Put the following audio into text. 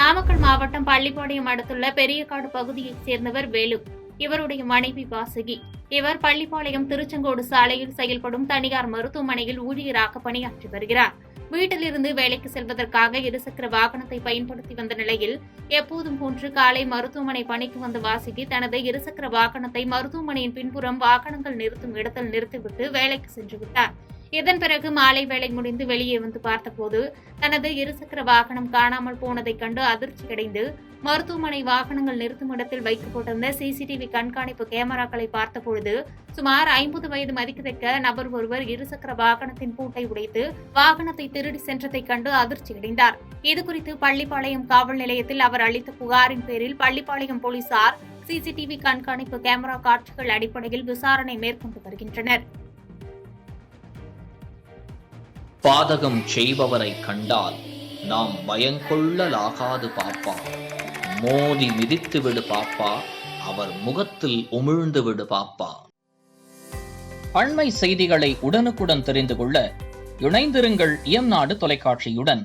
நாமக்கல் மாவட்டம் பள்ளிப்பாளையம் அடுத்துள்ள பெரியகாடு பகுதியைச் சேர்ந்தவர் வேலு. இவருடைய மனைவி வாசுகி. இவர் பள்ளிப்பாளையம் திருச்செங்கோடு சாலையில் செயல்படும் தனியார் மருத்துவமனையில் ஊழியராக பணியாற்றி வருகிறார். வீட்டிலிருந்து வேலைக்கு செல்வதற்காக இருசக்கர வாகனத்தை பயன்படுத்தி வந்த நிலையில் எப்போதும் போன்று காலை மருத்துவமனை பணிக்கு வந்த வாசுகி தனது இருசக்கர வாகனத்தை மருத்துவமனையின் பின்புறம் வாகனங்கள் நிறுத்தும் இடத்தில் நிறுத்திவிட்டு வேலைக்கு சென்று விட்டார். இதன் பிறகு மாலை வேலை முடிந்து வெளியே வந்து பார்த்தபோது தனது இருசக்கர வாகனம் காணாமல் போனதைக் கண்டு அதிர்ச்சியடைந்து மருத்துவமனை வாகனங்கள் நிறுத்தும் இடத்தில் வைக்கப்பட்டிருந்த சிசிடிவி கண்காணிப்பு கேமராக்களை பார்த்தபொழுது சுமார் 50 வயது மதிக்கத்தக்க நபர் ஒருவர் இருசக்கர வாகனத்தின் பூட்டை உடைத்து வாகனத்தை திருடி சென்றதைக் கண்டு அதிர்ச்சியடைந்தார். இதுகுறித்து பள்ளிப்பாளையம் காவல் நிலையத்தில் அவர் அளித்த புகாரின் பேரில் பள்ளிப்பாளையம் போலீசார் சிசிடிவி கண்காணிப்பு கேமரா காட்சிகள் அடிப்படையில் விசாரணை மேற்கொண்டு வருகின்றனர். பாதகம் செய்பவரை கண்டால் நாம் பயங்கொள்ளலாகாது பாப்பா. மோதி மிதித்து விடு பாப்பா, அவர் முகத்தில் உமிழ்ந்து விடு பாப்பா. அண்மை செய்திகளை உடனுக்குடன் தெரிந்து கொள்ள இணைந்திருங்கள் இயம்நாடு தொலைக்காட்சியுடன்.